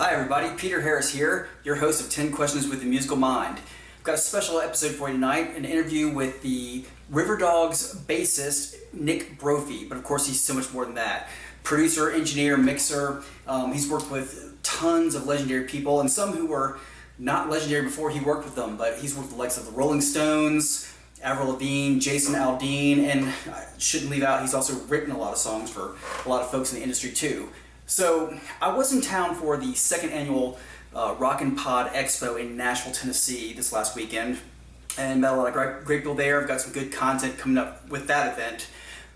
Hi everybody, Peter Harris here, your host of 10 Questions with the Musical Mind. I've got a special episode for you tonight, an interview with the Riverdog's bassist, Nick Brophy, but of course he's so much more than that. Producer, engineer, mixer, he's worked with tons of legendary people, and some who were not legendary before he worked with them, but he's worked with the likes of the Rolling Stones, Avril Lavigne, Jason Aldean, and I shouldn't leave out, he's also written a lot of songs for a lot of folks in the industry too. So I was in town for the second annual Rockin' Pod Expo in Nashville, Tennessee this last weekend, and met a lot of great people there. I've got some good content coming up with that event.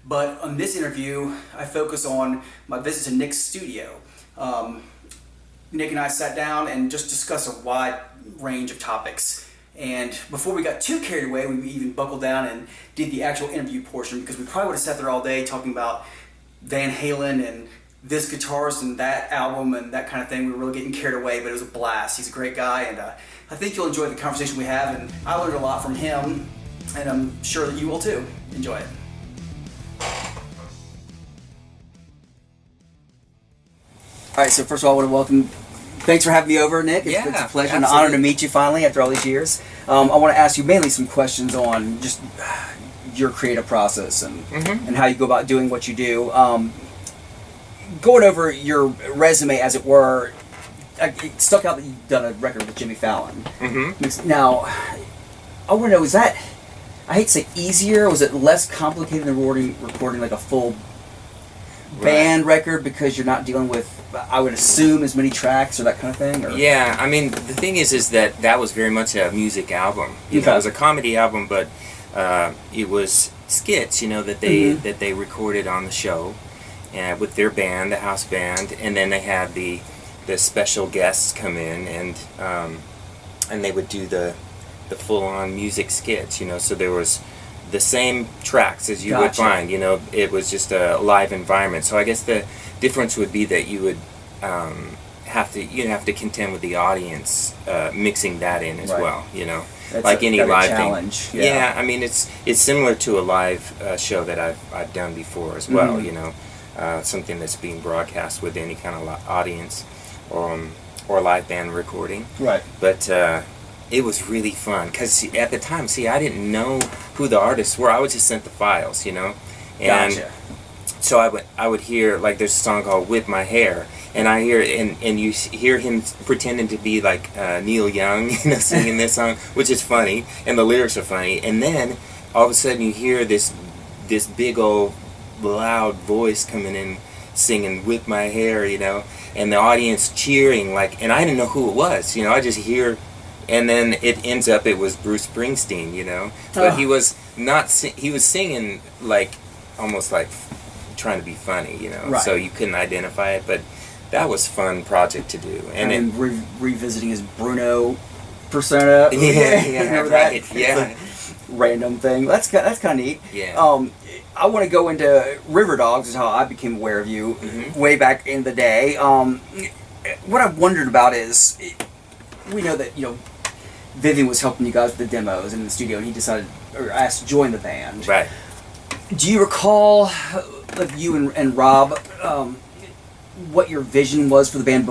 But on this interview, I focus on my visit to Nick's studio. Nick and I sat down and just discussed a wide range of topics. And before we got too carried away, we even buckled down and did the actual interview portion, because we probably would have sat there all day talking about Van Halen and this guitarist and that album and that kind of thing. We were really getting carried away, but it was a blast. He's a great guy, and I think you'll enjoy the conversation we have, and I learned a lot from him, and I'm sure that you will too. Enjoy it. All right, so first of all, I want to welcome, thanks for having me over, Nick. It's a pleasure absolutely. and an honor to meet you finally after all these years. I want to ask you mainly some questions on just your creative process and how you go about doing what you do. Going over your resume, as it were, it stuck out that you've done a record with Jimmy Fallon. Now, I want to know, is that, I hate to say easier, was it less complicated than recording like a full band record, because you're not dealing with, I would assume, as many tracks or that kind of thing? Or? Yeah, I mean, the thing is that was very much a music album. You know, it was a comedy album, but it was skits, that they recorded on the show. With their band, the house band, and then they had the special guests come in, and they would do the full-on music skits. So there was the same tracks as you would find. It was just a live environment. So I guess the difference would be that you would have to contend with the audience mixing that in as well. That's like any live challenge. thing. Yeah, I mean it's similar to a live show that I've done before as well. Something that's being broadcast with any kind of audience or live band recording. Right. But it was really fun because at the time, I didn't know who the artists were. I was just sent the files, And Gotcha. so I would hear, like, there's a song called "Whip My Hair," and I hear and you hear him pretending to be like Neil Young, singing this song, which is funny, and the lyrics are funny. And then all of a sudden you hear this big old loud voice coming in singing "Whip My Hair," and the audience cheering, like, and I didn't know who it was, I just hear, and then it ends up it was Bruce Springsteen, but he was not he was singing like almost like trying to be funny, Right. So you couldn't identify it, but that was a fun project to do. And then revisiting his Bruno persona. Remember right, that? yeah. It's a random thing. That's kind of neat. Yeah. I want to go into Riverdog. This is how I became aware of you way back in the day. What I've wondered about is, we know that Vivian was helping you guys with the demos in the studio, and he decided or asked to join the band. Right. Do you recall, like, you and Rob, what your vision was for the band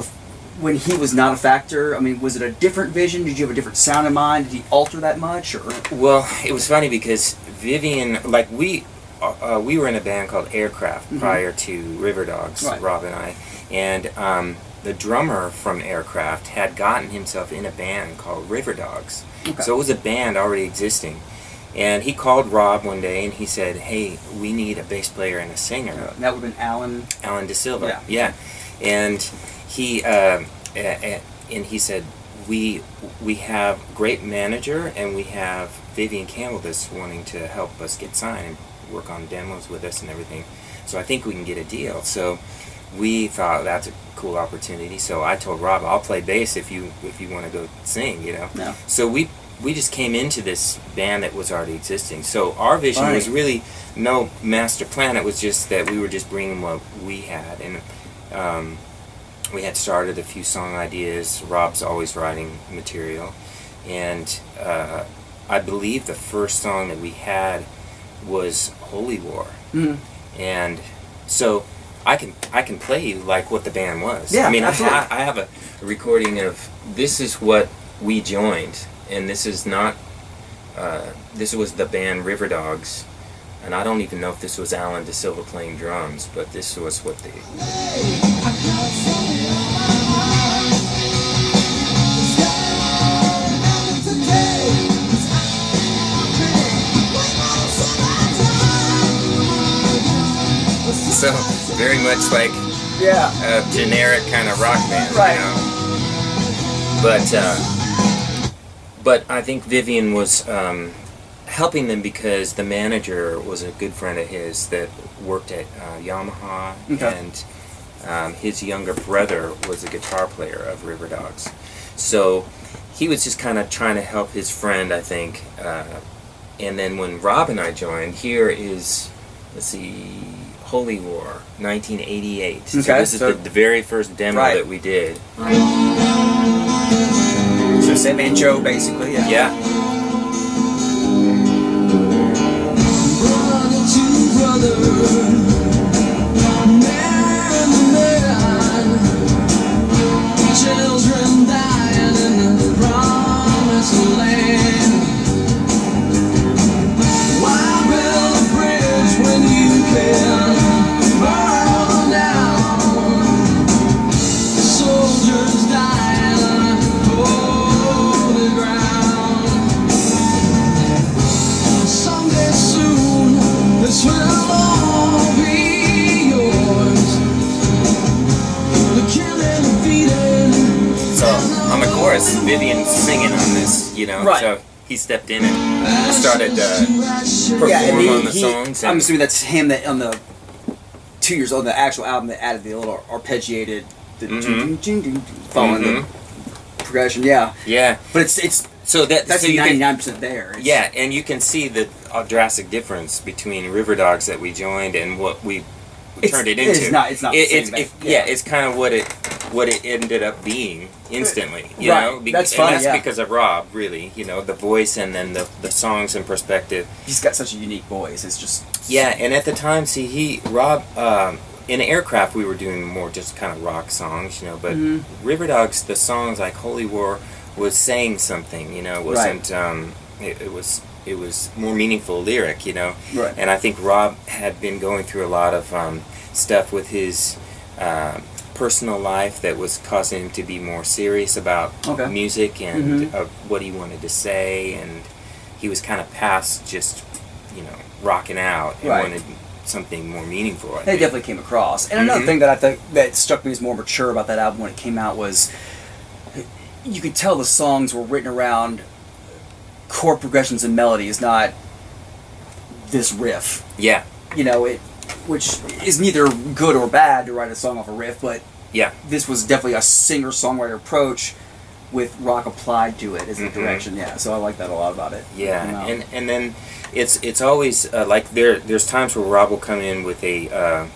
when he was not a factor? I mean, was it a different vision? Did you have a different sound in mind? Did he alter that much? Or? Well, it was funny because Vivian, like, we were in a band called Aircraft prior to Riverdogs, Right. Rob and I, and the drummer from Aircraft had gotten himself in a band called Riverdogs. Okay. So it was a band already existing. And he called Rob one day and he said, "Hey, we need a bass player and a singer." That would have been Alan. Alan De Silva. Yeah. And he said, we have great manager and we have Vivian Campbell that's wanting to help us get signed and work on demos with us and everything. So I think we can get a deal. So we thought that's a cool opportunity. So I told Rob, "I'll play bass if you want to go sing." Yeah. So we just came into this band that was already existing. So our vision was really no master plan. It was just that we were just bringing what we had. And we had started a few song ideas. Rob's always writing material. And I believe the first song that we had was Holy War. And so I can play you like what the band was. Yeah, I mean, absolutely. I have a recording of this is what we joined, and this is not. This was the band Riverdogs, and I don't even know if this was Alan De Silva playing drums, but this was what they. So very much like a generic kind of rock band, Right. you know. But I think Vivian was helping them because the manager was a good friend of his that worked at Yamaha, and his younger brother was a guitar player of Riverdogs. So he was just kind of trying to help his friend, I think. And then when Rob and I joined, here is, let's see, Holy War, 1988. Okay, So this is the very first demo that we did. So same intro, basically. Yeah. Brother to brother, man to man, children dying in the promised land. Why build a bridge when you can burn one down? Soldiers dying on holy ground. Someday soon, this will all be yours. The killing, the feeding. So on the chorus, Vivian's singing on this, you know. Right. So he stepped in and started perform on the songs. I'm And assuming that's him that on the 2 years old, the actual album that added the little arpeggiated, the following the progression. Yeah, yeah. but it's So that's so you can, 99% there. It's- yeah, and you can see the drastic difference between Riverdogs that we joined and what we turned it into. It's not the same thing. It's kind of what it ended up being instantly. You Right. know, That's and funny, that's yeah. because of Rob, really. You know, the voice and then the songs and perspective. He's got such a unique voice. It's just Yeah, and at the time, see, Rob, in Aircraft, we were doing more just kind of rock songs, you know, but Riverdogs, the songs like Holy War was saying something, you know, it wasn't, it was more meaningful lyric, you know, Right. and I think Rob had been going through a lot of stuff with his personal life that was causing him to be more serious about music and what he wanted to say, and he was kind of past just, you know, rocking out and wanted something more meaningful. I It think. definitely came across. And another thing that I think that struck me as more mature about that album when it came out was you could tell the songs were written around chord progressions and melodies, not this riff. Yeah, You know, which is neither good or bad to write a song off a riff, but yeah. this was definitely a singer-songwriter approach with rock applied to it as the direction. Yeah, so I like that a lot about it. Yeah, and then it's always like there's times where Rob will come in with a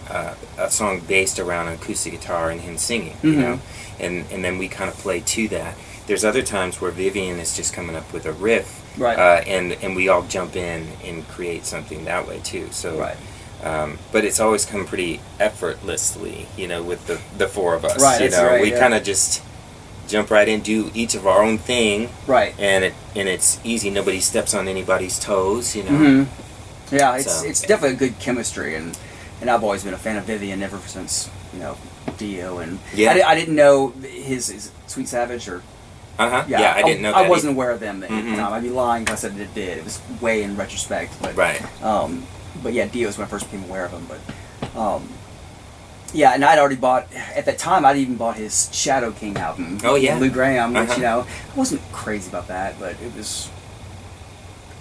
song based around an acoustic guitar and him singing, you know, and then we kind of play to that. There's other times where Vivian is just coming up with a riff, and we all jump in and create something that way too. So, but it's always come pretty effortlessly, you know, with the four of us. Right, you that's know, right, we yeah. kind of just jump right in, do each of our own thing, and it's easy. Nobody steps on anybody's toes, you know. Yeah, So, it's definitely a good chemistry, and I've always been a fan of Vivian ever since, you know, Dio, and I didn't know his Sweet Savage or yeah, I didn't know that. I wasn't aware of them at the time. I'd be lying if I said it did. It was way in retrospect, but but yeah, Dio's when I first became aware of him. But yeah, and I'd already bought at that time. I'd even bought his Shadow King album. Oh yeah, Lou Gramm, which you know I wasn't crazy about that, but it was.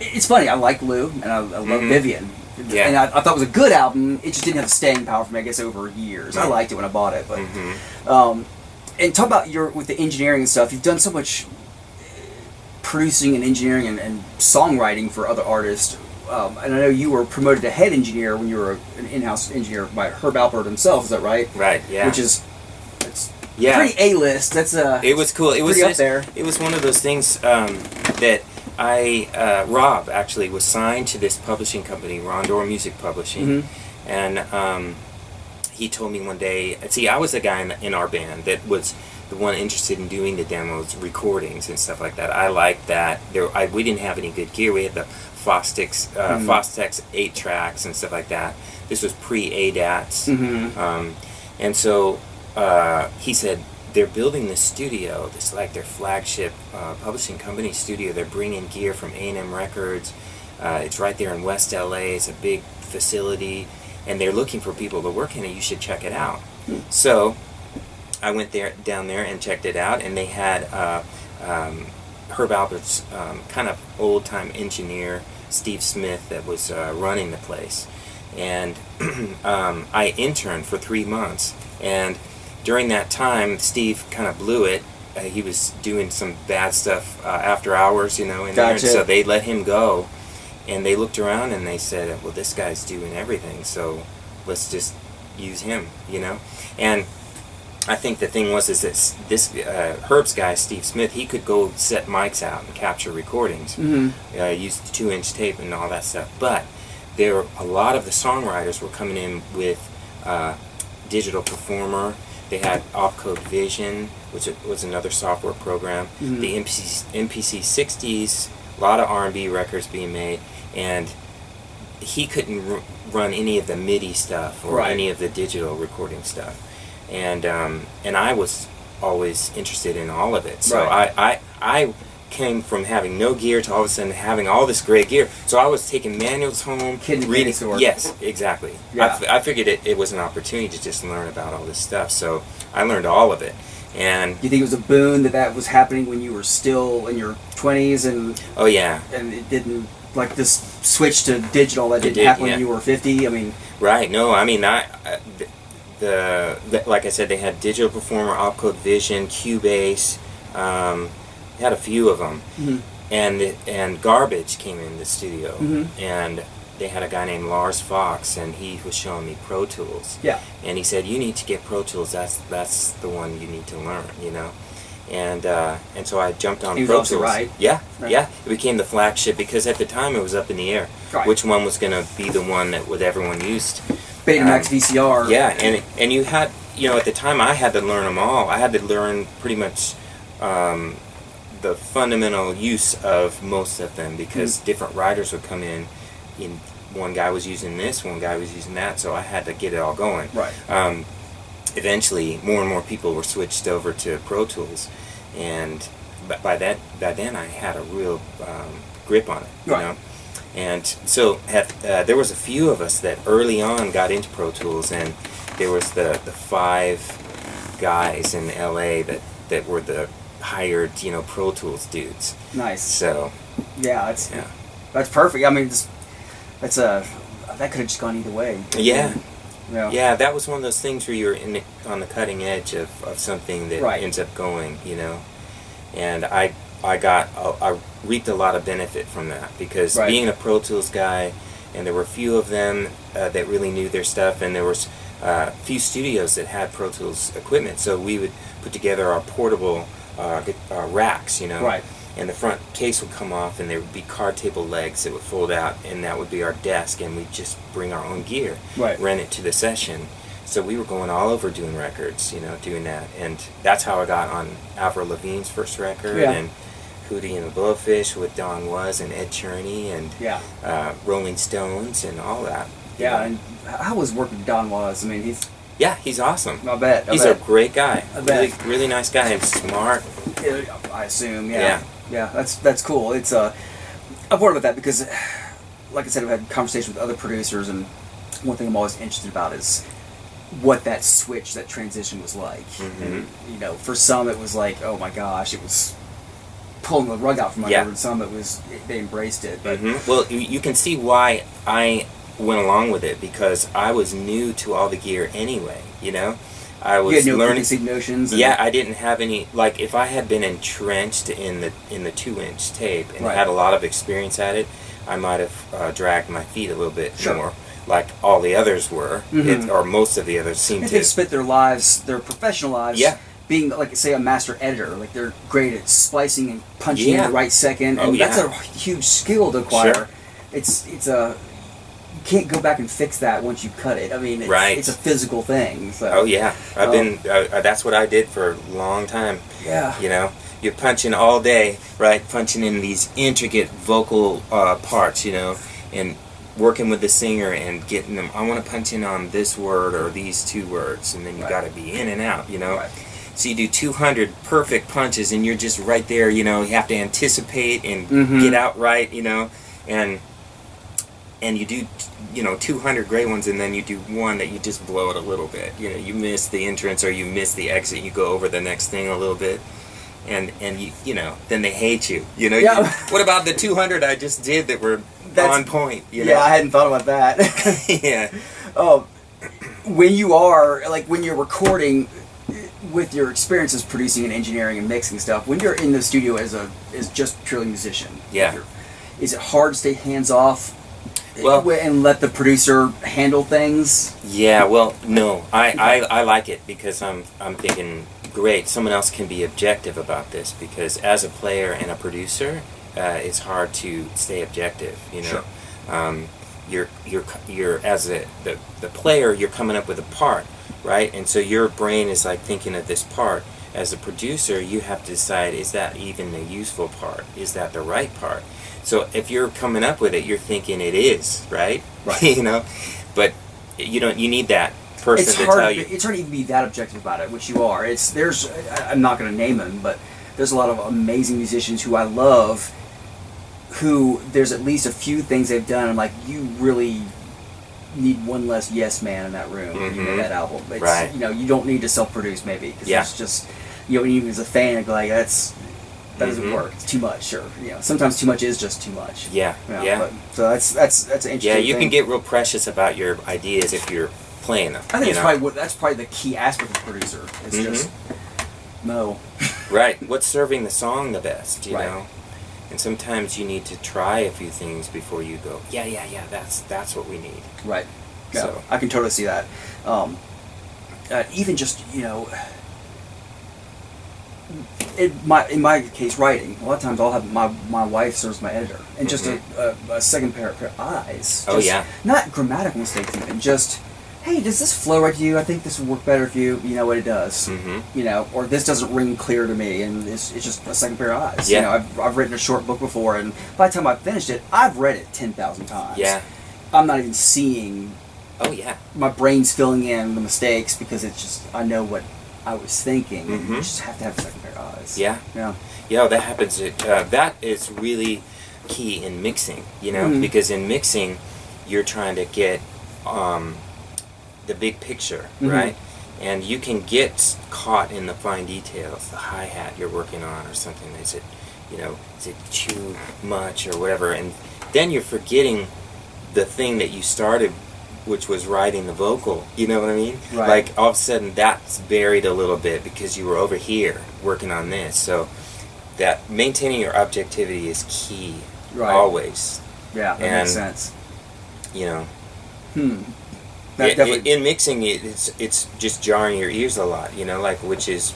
It's funny. I like Lou, and I love Vivian. Yeah. And I thought it was a good album. It just didn't have the staying power for me, I guess, over years. I liked it when I bought it, but and talk about with the engineering and stuff. You've done so much producing and engineering and songwriting for other artists. And I know you were promoted to head engineer when you were an in-house engineer by Herb Alpert himself. Is that right? Right. Yeah. Which is pretty A-list. That's It was cool. It was pretty up just, there. It was one of those things that Rob actually was signed to this publishing company, Rondor Music Publishing, and he told me one day. See, I was the guy in our band that was the one interested in doing the demos, recordings, and stuff like that. I liked that. We didn't have any good gear. We had the Fostex 8 tracks and stuff like that. This was pre-ADATs. And so he said, they're building this studio, this like their flagship publishing company studio. They're bringing gear from A&M Records. It's right there in West LA. It's a big facility, and they're looking for people to work in it. You should check it out. So I went down there and checked it out, and they had Herb Alpert's kind of old-time engineer, Steve Smith, that was running the place. And I interned for 3 months, and during that time, Steve kind of blew it. He was doing some bad stuff after hours, in there, so they let him go. And they looked around and they said, well, this guy's doing everything, so let's just use him, And I think the thing was that this Herb's guy, Steve Smith, he could go set mics out and capture recordings, use the 2-inch tape and all that stuff. But a lot of the songwriters were coming in with Digital Performer. They had Opcode Vision, which was another software program. The MPC 60s, a lot of R&B records being made, and he couldn't run any of the MIDI stuff or any of the digital recording stuff. And I was always interested in all of it. So I came from having no gear to all of a sudden having all this great gear. So I was taking manuals home, reading. Yes, exactly. Yeah. I figured it was an opportunity to just learn about all this stuff. So I learned all of it. And do you think it was a boon that was happening when you were still in your 20s and? Oh yeah. And it didn't, like this switch to digital that didn't happen when you were 50. I mean. Right. No. I mean like I said, they had Digital Performer, Opcode Vision, Cubase. Had a few of them, and Garbage came in the studio, and they had a guy named Lars Fox, and he was showing me Pro Tools. Yeah. And he said, you need to get Pro Tools. That's the one you need to learn, And so I jumped on Pro Tools. Right. Yeah. Yeah. It became the flagship because at the time it was up in the air. Right. Which one was going to be the one that everyone used? Betamax VCR. Yeah, and you had, at the time I had to learn them all. I had to learn pretty much the fundamental use of most of them because different writers would come in. One guy was using this, one guy was using that, so I had to get it all going. Right. Eventually, more and more people were switched over to Pro Tools, and by then I had a real grip on it, you know. And so there was a few of us that early on got into Pro Tools, and there was the 5 guys in LA that were the hired, Pro Tools dudes. Nice. So. Yeah, that's perfect. I mean, that could have just gone either way. Yeah. Yeah, that was one of those things where you're on the cutting edge of something that ends up going, And I reaped a lot of benefit from that because being a Pro Tools guy, and there were a few of them that really knew their stuff, and there was a few studios that had Pro Tools equipment, so we would put together our portable racks, Right. And the front case would come off, and there would be card table legs that would fold out, and that would be our desk, and we'd just bring our own gear, rent it to the session. So we were going all over doing records, doing that, and that's how I got on Avril Lavigne's first record, and Hootie and the Blowfish with Don Was and Ed Cherney, and Rolling Stones and all that. Yeah, and how was working with Don Was? I mean, he's awesome. I bet. He's a great guy. Really nice guy and smart. I assume. Yeah. That's cool. It's I've wondered about that because, like I said, I've had conversations with other producers, and one thing I'm always interested about is what that switch, that transition was like. And, for some it was like, oh my gosh, it was pulling the rug out from under. And some they embraced it. But well, you can see why I went along with it because I was new to all the gear anyway. I was learning notions. I didn't have any, like, if I had been entrenched in the 2-inch tape and had a lot of experience at it, I might have dragged my feet a little bit more, like all the others were, or most of the others seemed to. They've spent their lives, their professional lives, being, like, say, a master editor. Like, they're great at splicing and punching in the right second, and that's a huge skill to acquire. It's can't go back and fix that once you cut it. I mean, it's a physical thing. So. Oh yeah, I've been. That's what I did for a long time. Yeah. You know, you're punching all day, right? Punching in these intricate vocal parts, you know, and working with the singer and getting them. I want to punch in on this word or these two words, and then you got to be in and out, you know. Right. So you do 200 perfect punches, and you're just right there, you know. You have to anticipate and get out right, you know, and you do, you know, 200 great ones, and then you do one that you just blow it a little bit. You know, you miss the entrance or you miss the exit. You go over the next thing a little bit, and you know, then they hate you. You know, Yeah. what about the 200 I just did that were on point? You know? Yeah, I hadn't thought about that. Yeah. When you're recording, with your experiences producing and engineering and mixing stuff, when you're in the studio as just purely musician, Yeah. Is it hard to stay hands off? Well, and let the producer handle things? Yeah, well, no, I like it because I'm thinking, great, someone else can be objective about this, because as a player and a producer, it's hard to stay objective. You know, Sure. you're as the player, you're coming up with a part, right? And so your brain is like thinking of this part. As a producer, you have to decide, is that even a useful part? Is that the right part? So if you're coming up with it, you're thinking it is, right? Right. You know, but you need that person It's to hard. tell you. It's hard to even be that objective about it, which you are. I'm not going to name them, but there's a lot of amazing musicians who I love, who there's at least a few things they've done. I'm like, you really need one less yes man in that room when you make that album. It's, Right. You know, you don't need to self-produce maybe, because Yeah. it's just, you know, even as a fan, I'd be like, that doesn't work. It's too much. Or, you know, sometimes too much is just too much. Yeah, You know, yeah. But, so that's an interesting. Yeah, you thing. can get real precious about your ideas if you're playing them. I think you know? that's probably the key aspect of producer. It's just Mo. Right. What's serving the song the best, you Right. know? And sometimes you need to try a few things before you go, yeah, that's what we need. Right. Yeah, So- I can totally see that. Even just, you know, in my case, writing. A lot of times I'll have my wife serves my editor, and just a second pair of eyes. Oh, Just yeah. Not grammatical mistakes even. Just, hey, does this flow right to you? I think this would work better if you know what it does. You know, or this doesn't ring clear to me, and it's just a second pair of eyes. Yeah. You know, I've written a short book before, and by the time I finished it, I've read it 10,000 times. Yeah. I'm not even seeing. Oh, yeah. My brain's filling in the mistakes because it's just I know what I was thinking. And you Mhm. just have to have a second pair of eyes. Yeah. Yeah. Yeah, that happens. That is really key in mixing, you know, because in mixing, you're trying to get the big picture, right? And you can get caught in the fine details, the hi-hat you're working on or something. Is it too much or whatever? And then you're forgetting the thing that you started, which was writing the vocal. You know what I mean? Right. Like all of a sudden that's buried a little bit because you were over here working on this. So that maintaining your objectivity is key, Right. always. Yeah, that makes sense. You know, That definitely. in mixing it's just jarring your ears a lot. You know, like which is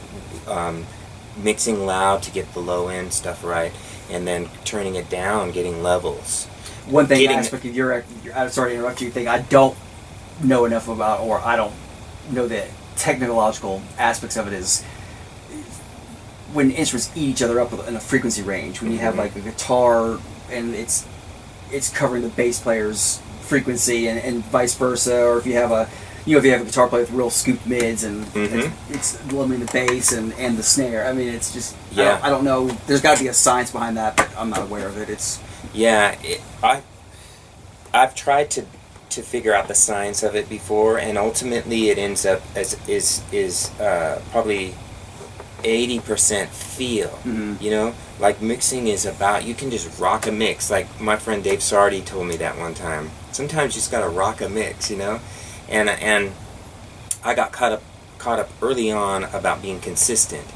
mixing loud to get the low end stuff right, and then turning it down, getting levels. One thing getting- aspect of your I'm sorry to interrupt you. Thing I don't know enough about, or I don't know the technological aspects of it, is when instruments eat each other up in a frequency range. When you have like a guitar and it's covering the bass player's frequency and vice versa, or if you have a guitar player with real scooped mids and it's limiting the bass and the snare. I mean, it's just I don't know. There's got to be a science behind that, but I'm not aware of it. It's I've tried to figure out the science of it before, and ultimately it ends up as is probably 80% feel. You know, like mixing is about, you can just rock a mix. Like my friend Dave Sardi told me that one time. Sometimes you just gotta rock a mix, you know, and I got caught up early on about being consistent.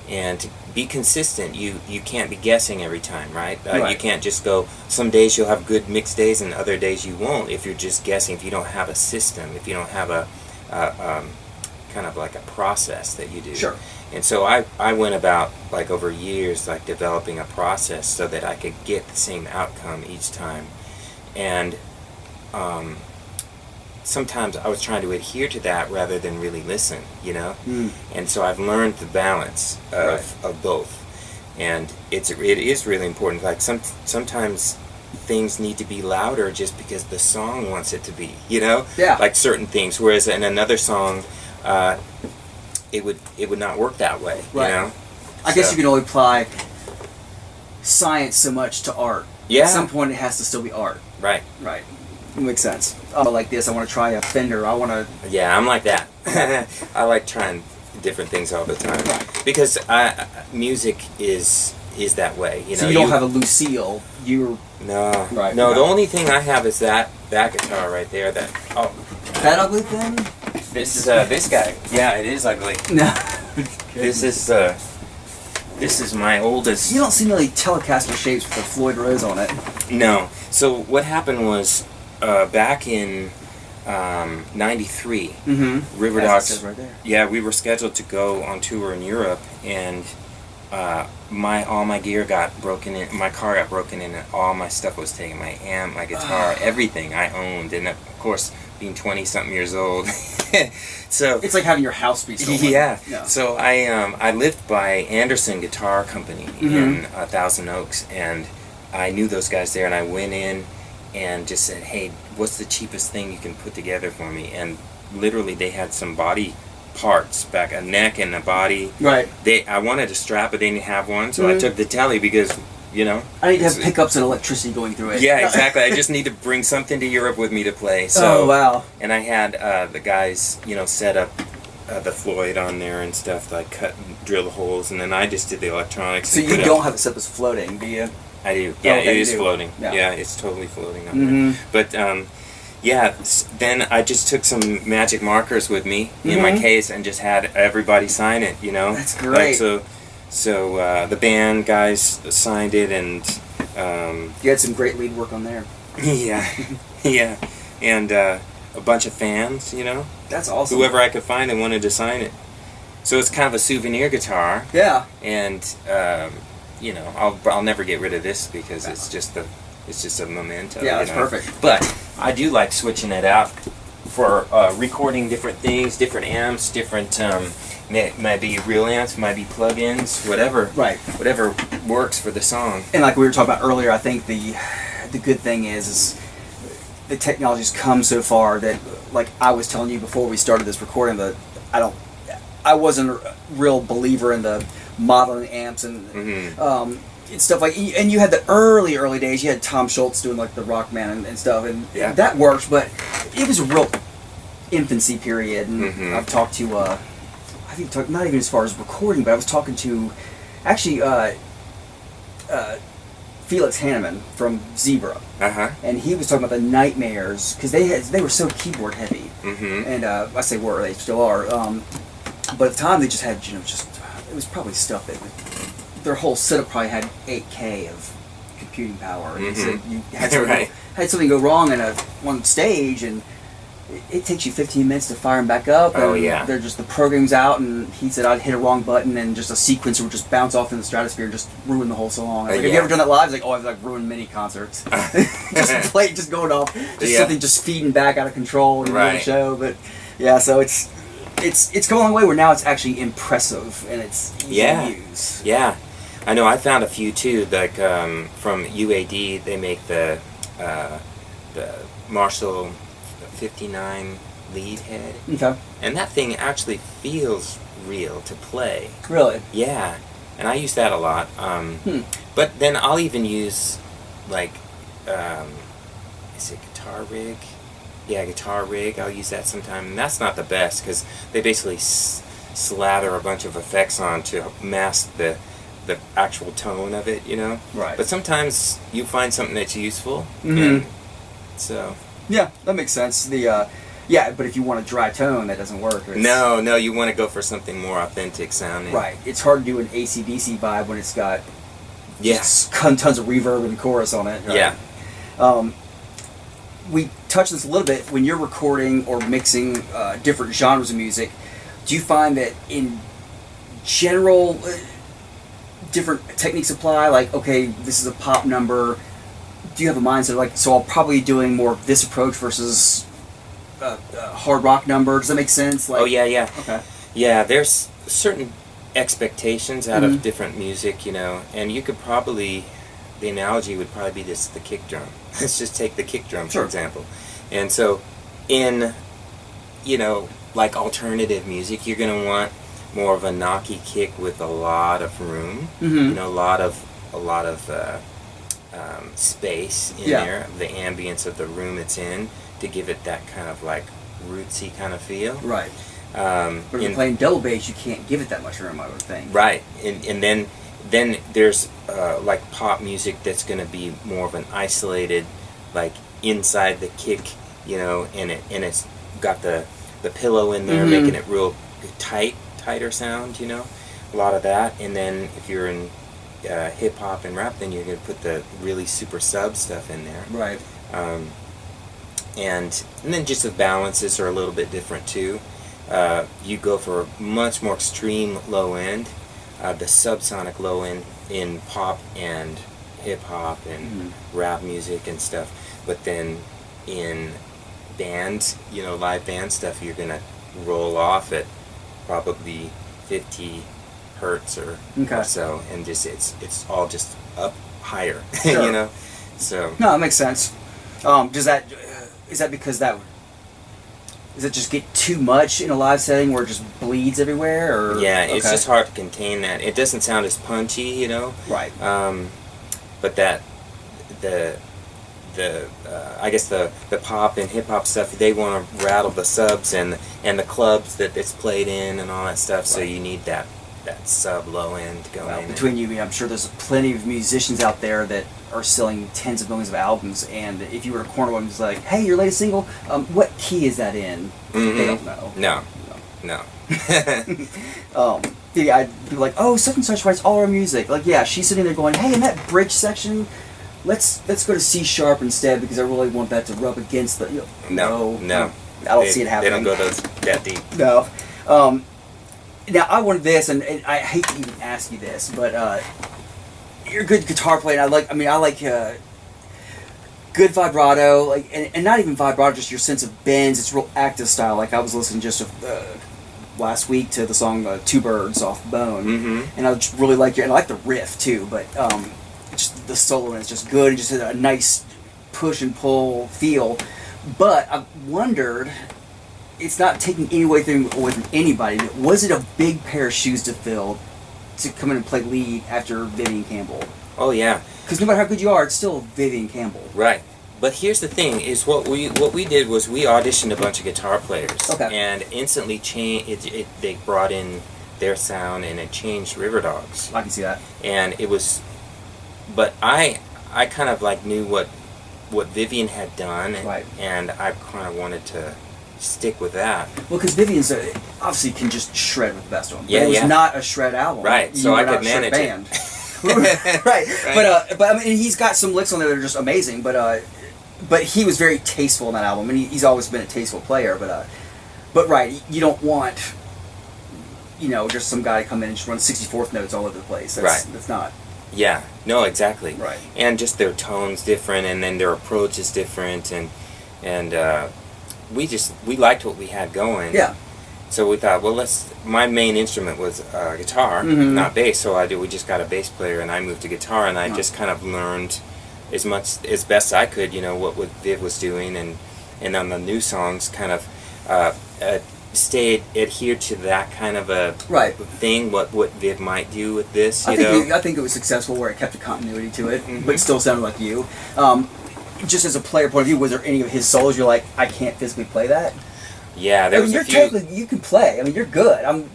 And to be consistent, you can't be guessing every time, right? Right. You can't just go, some days you'll have good mixed days and other days you won't if you're just guessing, if you don't have a system, if you don't have a kind of like a process that you do. Sure. And so I went about, like over years, like developing a process so that I could get the same outcome each time. And sometimes I was trying to adhere to that rather than really listen, you know? And so I've learned the balance of both. And it is really important. Like sometimes things need to be louder just because the song wants it to be, you know? Yeah. Like certain things. Whereas in another song, it would not work that way, Right. you know? I guess you can only apply science so much to art. Yeah. At some point, it has to still be art. Right. Right. It makes sense. Oh, like this, I want to try a Fender. I want to. Yeah, I'm like that. I like trying different things all the time. Right. Because music is that way, you know. So you don't have a Lucille. You're No. Right, No, right. the only thing I have is that guitar right there. that ugly thing. This guy. Yeah, it is ugly. No. This is my oldest. You don't see many Telecaster shapes with a Floyd Rose on it. No. So what happened was back in '93, Mm-hmm. Riverdog. right there. Yeah, we were scheduled to go on tour in Europe, and all my gear got broken in. My car got broken in, and all my stuff was taken. My amp, my guitar, everything I owned, and of course, being 20-something years old, so It's like having your house be stolen. yeah. No. So I lived by Anderson Guitar Company in Thousand Oaks, and I knew those guys there, and I went in and just said, "Hey, what's the cheapest thing you can put together for me?" And literally, they had some body parts, back a neck and a body. Right. I wanted a strap, but they didn't have one, so I took the telly because, you know. I need to have pickups and electricity going through it. Yeah, exactly. I just need to bring something to Europe with me to play. So, Oh, wow. And I had the guys, you know, set up the Floyd on there and stuff, like drill the holes, and then I just did the electronics. So and you put don't up- have it set up as floating, do you? I do. Yeah, okay, it you is do. floating. Yeah. Yeah, it's totally floating on Mhm. there. But then I just took some magic markers with me in my case and just had everybody sign it. You know, That's great. Like, so the band guys signed it, and You had some great lead work on there. yeah, yeah, and a bunch of fans. You know, That's awesome. whoever I could find that wanted to sign it. So it's kind of a souvenir guitar, Yeah. and you know, I'll never get rid of this because it's just a memento. Yeah, you that's know? perfect. But I do like switching it out for recording different things, different amps, different might be real amps, might be plugins, whatever. Right. Whatever works for the song. And like we were talking about earlier, I think the good thing is the technology's come so far that, like I was telling you before we started this recording, that I wasn't a real believer in the modeling amps and and stuff like. And you had the early days. You had Tom Schultz doing like the Rockman and stuff, and Yeah. that worked. But it was a real infancy period. And I've talked to I've even talked, not even as far as recording, but I was talking to actually Felix Hanneman from Zebra. And he was talking about the nightmares because they were so keyboard heavy, and I say were, they still are. But at the time they just had it was probably stuff that their whole setup probably had 8K of computing power, and so you had something, Right. had something go wrong in one stage, and it takes you 15 minutes to fire them back up. Oh, and yeah. they're just the program's out, and he said I'd hit a wrong button and just a sequencer would just bounce off in the stratosphere and just ruin the whole song. I was like, have you Yeah. ever done that live? He's like, oh, I've like ruined many concerts. just going off, just Yeah. something just feeding back out of control in the middle of the Right. show. But yeah, so it's come a long way where now it's actually impressive and it's easy Yeah. to use. Yeah, I know. I found a few too. Like from UAD, they make the Marshall 59 lead head, Okay. and that thing actually feels real to play. Really? Yeah, and I use that a lot. But then I'll even use like is it Guitar Rig? Yeah, Guitar Rig. I'll use that sometime, and that's not the best because they basically slather a bunch of effects on to mask the actual tone of it, you know. Right. But sometimes you find something that's useful. Mhm. And so. Yeah, that makes sense. Yeah, but if you want a dry tone, that doesn't work. It's- No, you want to go for something more authentic sounding. Right. It's hard to do an AC/DC vibe when it's got Yes. tons of reverb and chorus on it. Right? Yeah. We touched this a little bit. When you're recording or mixing different genres of music, do you find that in general different techniques apply? Like, okay, this is a pop number. do you have a mindset like, so I'll probably be doing more of this approach versus hard rock number? Does that make sense? Like, oh yeah. Okay. Yeah, there's certain expectations out of different music, you know, and you could probably, the analogy would probably be this: the kick drum. Let's just take the kick drum for example. And so, in, you know, like alternative music, you're gonna want more of a knocky kick with a lot of room, you know, a lot of space in there, the ambience of the room it's in, to give it that kind of like rootsy kind of feel. Right. But if you're playing double bass, you can't give it that much room, I would think. Right. And then there's like pop music that's going to be more of an isolated, like inside the kick, you know, and it's got the pillow in there, making it real tighter sound, you know, a lot of that. And then if you're in hip hop and rap, then you're going to put the really super sub stuff in there. Right. And then just the balances are a little bit different too. You go for a much more extreme low end, the subsonic low end in pop and hip hop and rap music and stuff. But then in bands, you know, live band stuff, you're gonna roll off at probably 50 hertz or so, and just it's all just up higher, you know. So no, it makes sense. Is that because does it just get too much in a live setting where it just bleeds everywhere? Or yeah, it's just hard to contain that. It doesn't sound as punchy, you know. Right. But that I guess the pop and hip hop stuff, they want to rattle the subs and the clubs that it's played in and all that stuff. Right. So you need that sub low end going. Well, between you and me, I'm sure there's plenty of musicians out there that are selling tens of millions of albums, and if you were to corner one and was like, "Hey, your latest single, what key is that in?" They don't know. No. Yeah, I'd be like, "Oh, such and such writes all our music." Like, yeah, she's sitting there going, "Hey, in that bridge section, let's go to C sharp instead because I really want that to rub against the." No. I don't see it happening. They don't go that deep. No. Now I wanted this, and I hate to even ask you this, but you're a good guitar player. And I like good vibrato, like, and not even vibrato, just your sense of bends. It's real active style. Like I was listening just last week to the song "Two Birds" off Bone, and I just really like and I like the riff too. But just the solo is just good, and just a nice push and pull feel. But I wondered. It's not taking anything away from anybody. Was it a big pair of shoes to fill to come in and play lead after Vivian Campbell? Oh yeah. Because no matter how good you are, it's still Vivian Campbell. Right. But here's the thing: is what we did was we auditioned a bunch of guitar players, and instantly they brought in their sound, and it changed Riverdog's. I can see that. And it was, but I kind of like knew what Vivian had done, and I kind of wanted to stick with that. Well, because Vivian's obviously can just shred with the best of them. Yeah, but it was not a shred album. Right, so I could manage it. right. But I mean, he's got some licks on there that are just amazing. But he was very tasteful in that album, and he's always been a tasteful player. But right, you don't want, just some guy to come in and just run 64th notes all over the place. That's not. Yeah. No. Exactly. Right. And just their tone's different, and then their approach is different, and we liked what we had going. Yeah. So we thought, well, my main instrument was guitar, not bass. So we just got a bass player, and I moved to guitar, and I just kind of learned as best I could, what Viv was doing, and on the new songs, kind of adhered to that kind of a thing. What Viv might do with this, I think it was successful where it kept a continuity to it, but it still sounded like you. Just as a player point of view, was there any of his solos you're like, I can't physically play that? Yeah, there was a few. Technically, you can play. I mean, you're good. I want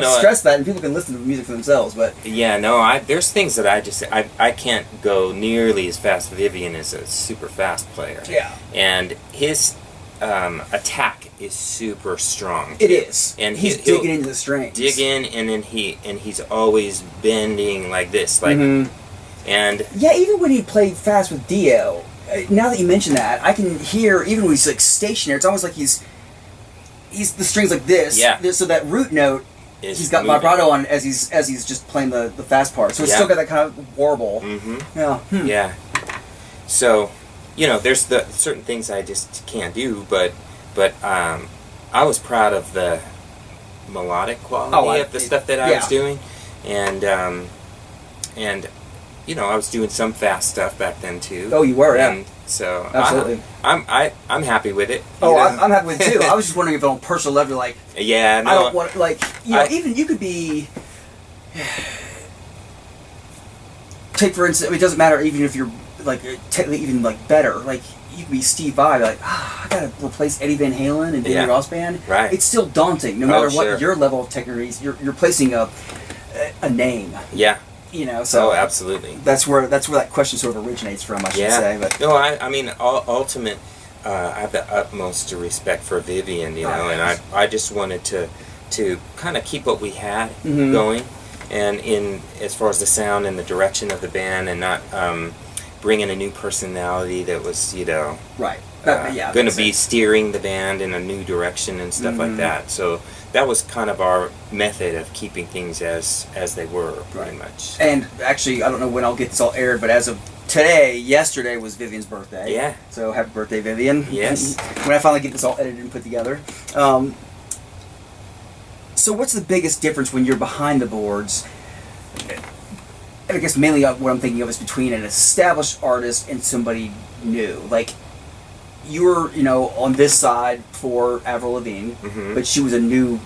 to stress that, and people can listen to the music for themselves. But yeah, there's things that I can't go nearly as fast. Vivian is a super fast player. Yeah, and his attack is super strong. It is, and he's digging into the strings. Dig in, and then he's always bending like this, like, and yeah, even when he played fast with Dio. Now that you mention that, I can hear, even when he's like stationary, it's almost like he's the strings like this. Yeah. So that root note, he's got moving. vibrato on as he's just playing the fast part. So it's still got that kind of warble. Mm-hmm. Yeah. Yeah. So, there's the certain things I just can't do, but I was proud of the melodic quality of the stuff that I was doing, and I was doing some fast stuff back then too. Oh, you were, and so absolutely. I'm happy with it. I'm happy with it too. I was just wondering if on a personal level, like, yeah, no, I don't want, like, even you could be. Take for instance, it doesn't matter even if you're like technically even like better. Like you could be Steve Vai, like I gotta replace Eddie Van Halen and David Ross band. Right. It's still daunting, no matter what your level of technique. You're placing a name. Yeah. So absolutely. That's where that question sort of originates from, I should say. But no, I mean, ultimate. I have the utmost respect for Vivian, and I just wanted to kind of keep what we had going. And as far as the sound and the direction of the band, and not bring in a new personality that was, going to be steering the band in a new direction and stuff like that. So that was kind of our method of keeping things as they were, pretty much. And actually, I don't know when I'll get this all aired, but as of yesterday was Vivian's birthday. Yeah. So happy birthday, Vivian. Yes. When I finally get this all edited and put together. So what's the biggest difference when you're behind the boards? And I guess mainly what I'm thinking of is between an established artist and somebody new. Like, you were, on this side for Avril Lavigne, but she was a new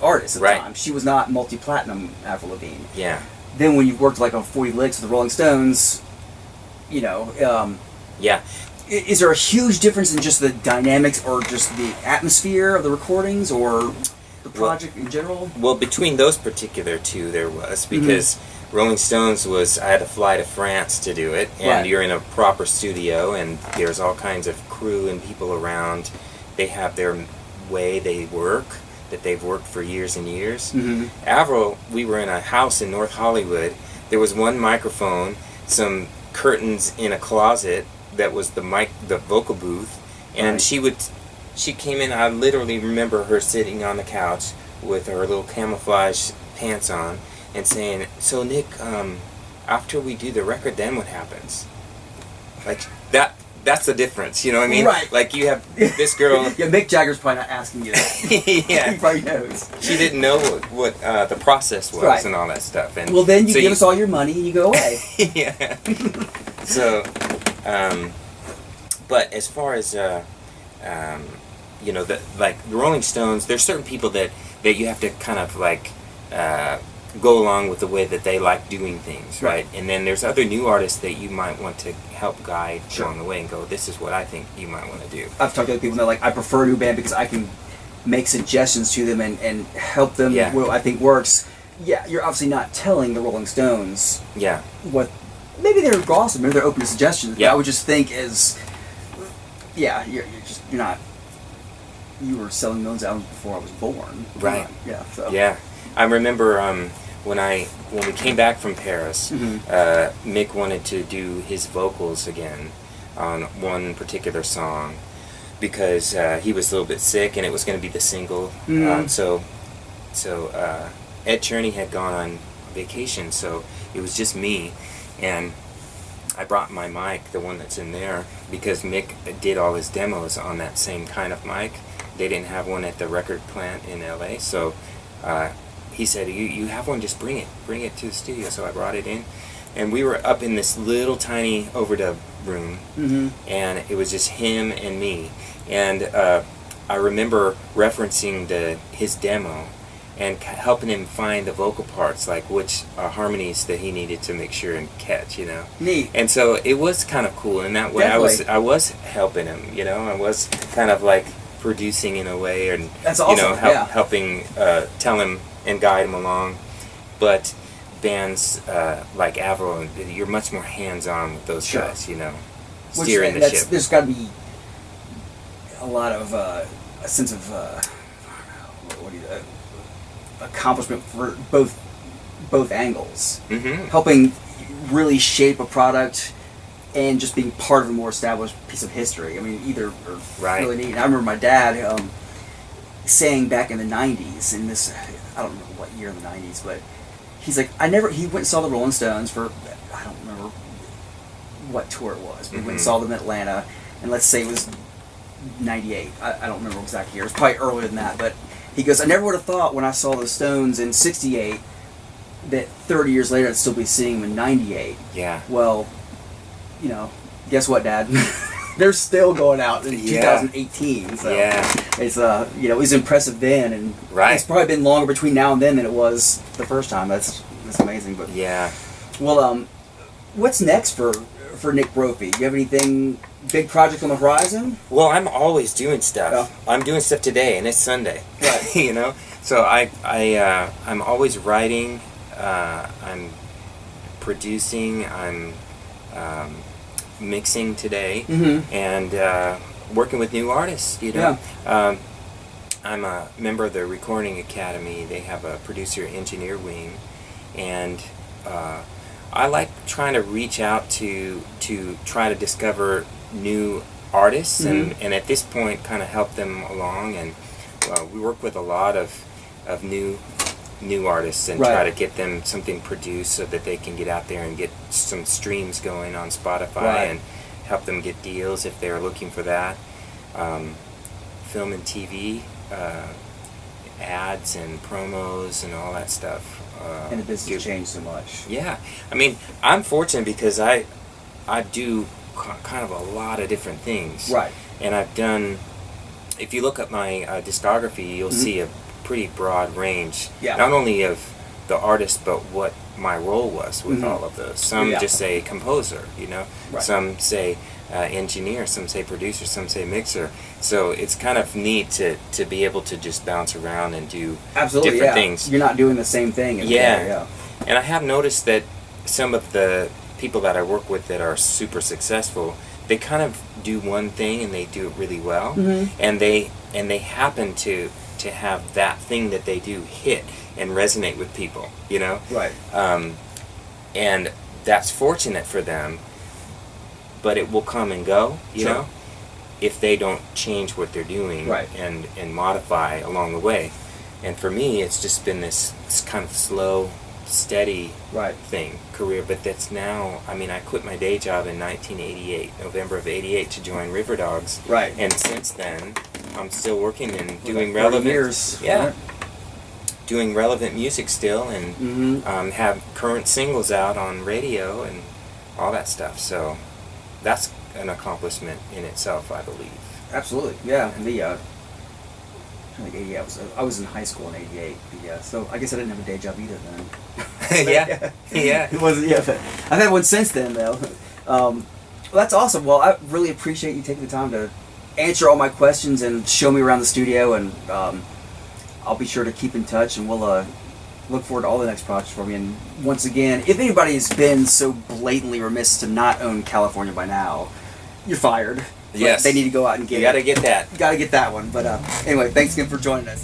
artist at the time. She was not multi-platinum Avril Lavigne. Yeah. Then when you worked like on 40 Licks with the Rolling Stones, yeah. Is there a huge difference in just the dynamics or just the atmosphere of the recordings or the project in general? Well, between those particular two, there was, because Rolling Stones I had to fly to France to do it, and you're in a proper studio, and there's all kinds of crew and people around. They have their way they work, that they've worked for years and years. Avril, we were in a house in North Hollywood. There was one microphone, some curtains in a closet that was the vocal booth, and she came in. I literally remember her sitting on the couch with her little camouflage pants on and saying, "So Nick, after we do the record, then what happens?" Like that's the difference, you know what I mean? Right. Like you have this girl. Yeah, Mick Jagger's probably not asking you that. Yeah. He probably knows. She didn't know what the process was and all that stuff. And well, then you give us all your money and you go away. Yeah. So, but as far as like the Rolling Stones, there's certain people that you have to kind of like go along with the way that they like doing things, right? And then there's other new artists that you might want to help guide along the way and go, this is what I think you might want to do. I've talked to other people and they're like, I prefer a new band because I can make suggestions to them and help them what I think works. Yeah, you're obviously not telling the Rolling Stones what. Maybe they're awesome, maybe they're open to suggestions, but I would just think you're not. You were selling those albums before I was born. Right. Yeah. So. Yeah. I remember when we came back from Paris, Mick wanted to do his vocals again on one particular song because he was a little bit sick and it was going to be the single. So Ed Cherney had gone on vacation, so it was just me, and I brought my mic, the one that's in there, because Mick did all his demos on that same kind of mic. They didn't have one at the record plant in LA, so he said, you have one, just bring it to the studio. So I brought it in, and we were up in this little tiny overdub room, and it was just him and me, and I remember referencing his demo and helping him find the vocal parts, like which harmonies that he needed to make sure and catch, Neat. And so it was kind of cool in that way. Definitely. I was helping him, I was kind of like producing in a way, and that's awesome. Helping tell him and guide him along. But bands like Avril, you're much more hands-on with those guys, steering the ship. There's got to be a lot of a sense of accomplishment for both angles, helping really shape a product and just being part of a more established piece of history. I mean, either are really neat. And I remember my dad saying back in the 90s, and this, I don't remember what year in the 90s, but he's like, he went and saw the Rolling Stones for, I don't remember what tour it was. We went and Mhm. saw them in Atlanta, and let's say it was 98. I don't remember exact year. It was probably earlier than that. But he goes, I never would have thought when I saw the Stones in 68 that 30 years later I'd still be seeing them in 98. Yeah. Well, you know, guess what, Dad? They're still going out in Yeah. 2018. So Yeah. it's you know, it was impressive then, and Right. it's probably been longer between now and then than it was the first time. That's amazing. But Yeah. well, what's next for Nick Brophy? Do you have anything big project on the horizon? Well, I'm always doing stuff. Yeah. I'm doing stuff today, and it's Sunday. Right. You know, so I'm always writing. I'm producing. I'm mixing today, Mm-hmm. and working with new artists. You know, I'm a member of the Recording Academy. They have a producer engineer wing, and I like trying to reach out to try to discover new artists, Mhm. and at this point kind of help them along. And we work with a lot of new artists and Right. try to get them something produced so that they can get out there and get some streams going on Spotify, Right. and help them get deals if they're looking for that. Film and TV, ads and promos and all that stuff. And the business do- has changed so much. Yeah, I mean, I'm fortunate because I do kind of a lot of different things. Right. And I've done. If you look at my discography, you'll Mhm. see a pretty broad range. Yeah. Not only of the artist, but what my role was with Mhm. all of those. Some Yeah. just say composer, you know. Right. Some say engineer. Some say producer. Some say mixer. So it's kind of neat to be able to just bounce around and do Absolutely, different yeah. things. You're not doing the same thing. every Yeah. day, yeah. And I have noticed that some of the people that I work with that are super successful, they kind of do one thing and they do it really well, Mhm. and they happen to have that thing that they do hit and resonate with people, you know. Right. And that's fortunate for them, but it will come and go, you Sure. know, if they don't change what they're doing, Right. and modify along the way. And for me, it's just been this kind of slow, steady Right. thing, career. But that's now, I mean, I quit my day job in 1988, November of 88, to join Riverdogs. Right. And since then, I'm still working and doing 30 relevant years. Yeah. Right. Doing relevant music still, and Mhm. have current singles out on radio and all that stuff. So that's an accomplishment in itself, I believe. Absolutely. Yeah. And I think 88. I was in high school in '88. Yeah. So I guess I didn't have a day job either then. Yeah. Yeah. It wasn't. Yeah. But I've had one since then though. Well, that's awesome. Well, I really appreciate you taking the time to answer all my questions and show me around the studio, and I'll be sure to keep in touch, and we'll look forward to all the next projects for me. And once again, if anybody has been so blatantly remiss to not own California by now, you're fired. But Yes. they need to go out and get You got to it. get that. Got to get that one. But anyway, thanks again for joining us.